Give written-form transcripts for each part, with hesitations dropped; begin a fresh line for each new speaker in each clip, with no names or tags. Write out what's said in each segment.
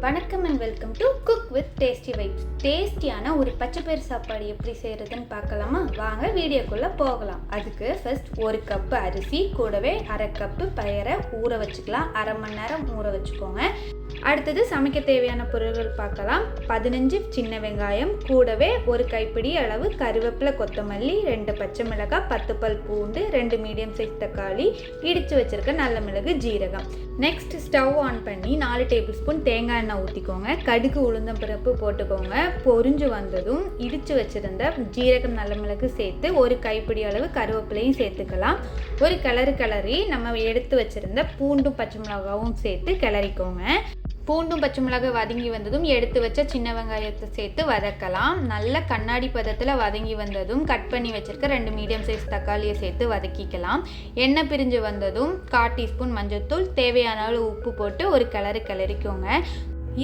வணக்கம் and welcome to Cook with Tasty Vibes. டேஸ்டியான ஒரு பச்சைப்பயிறு சாப்பாடு எப்படி செய்கிறதுன்னு பார்க்கலாமா? வாங்க வீடியோக்குள்ளே போகலாம். அதுக்கு ஃபர்ஸ்ட் 1 கப்பு அரிசி கூடவே 1/2 கப்பு பயரை ஊற வச்சுக்கலாம். 1/2 மணி நேரம் ஊற வச்சுக்கோங்க. அடுத்தது சமைக்க தேவையான பொருட்கள் பார்க்கலாம். 15 சின்ன வெங்காயம், கூடவே 1 கைப்பிடி அளவு கருவேப்பிலை, கொத்தமல்லி, 2 பச்சை மிளகாய், 10 பல் பூண்டு, 2 மீடியம் சைஸ் தக்காளி, இடித்து வச்சிருக்க நல்ல மிளகு, ஜீரகம். நெக்ஸ்ட் ஸ்டவ் ஆன் பண்ணி 4 டேபிள் ஸ்பூன் தேங்காய் எண்ணெய் ஊற்றிக்கோங்க. கடுகு, உளுந்தம் பருப்பு போட்டுக்கோங்க. பொரிஞ்சு வந்ததும் இடித்து வச்சுருந்த ஜீரகம், நல்ல மிளகு சேர்த்து 1 கைப்பிடி அளவு கருவேப்பிலையும் சேர்த்துக்கலாம். ஒரு கிளறி நம்ம எடுத்து வச்சுருந்த பூண்டும் பச்சை மிளகாவும் சேர்த்து கிளறிக்கோங்க. பூண்டும் பச்சை மிளகாய் வதங்கி வந்ததும் எடுத்து வச்ச சின்ன வெங்காயத்தை சேர்த்து வதக்கலாம். நல்ல கண்ணாடி பதத்தில் வதங்கி வந்ததும் கட் பண்ணி வச்சுருக்க 2 மீடியம் சைஸ் தக்காளியை சேர்த்து வதக்கிக்கலாம். எண்ணெய் பிரிஞ்சு வந்ததும் 1/4 டீஸ்பூன் மஞ்சள்தூள், தேவையான அளவு உப்பு போட்டு ஒரு கிளறிக்கோங்க.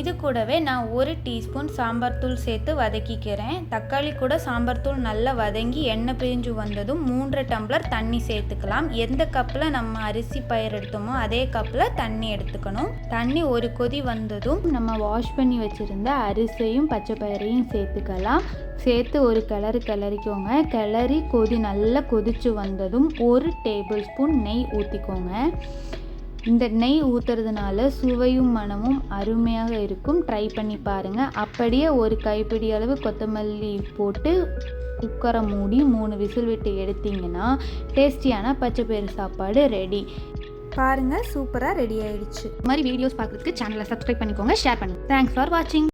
இது கூடவே நான் 1 டீஸ்பூன் சாம்பார் தூள் சேர்த்து வதக்கிக்கிறேன். தக்காளி கூட சாம்பார் தூள் நல்லா வதங்கி எண்ணெய் பிரிஞ்சு வந்ததும் 3 டம்ளர் தண்ணி சேர்த்துக்கலாம். எந்த கப்பில் நம்ம அரிசி பயிர் எடுத்தோமோ அதே கப்பில் தண்ணி எடுத்துக்கணும். தண்ணி ஒரு கொதி வந்ததும் நம்ம வாஷ் பண்ணி வச்சுருந்த அரிசியும் பச்சை பயிரையும் சேர்த்துக்கலாம். சேர்த்து ஒரு கிளறிக்கோங்க. கிளறி நல்லா கொதிச்சு வந்ததும் 1 டேபிள் ஸ்பூன் நெய் ஊற்றிக்கோங்க. இந்த நெய் ஊற்றுறதுனால சுவையும் மனமும் அருமையாக இருக்கும். ட்ரை பண்ணி பாருங்கள். அப்படியே 1 கைப்பிடி அளவு கொத்தமல்லி போட்டு குக்கரை மூடி 3 விசில் விட்டு எடுத்திங்கன்னா டேஸ்டியான பச்சைப்பயிறு சாப்பாடு ரெடி. பாருங்கள், சூப்பராக ரெடி ஆயிடுச்சு. இந்த மாதிரி வீடியோஸ் பார்க்குறதுக்கு சேனலை சப்ஸ்கிரைப் பண்ணிக்கோங்க, ஷேர் பண்ணுங்கள். தேங்க்ஸ் ஃபார் வாட்சிங்.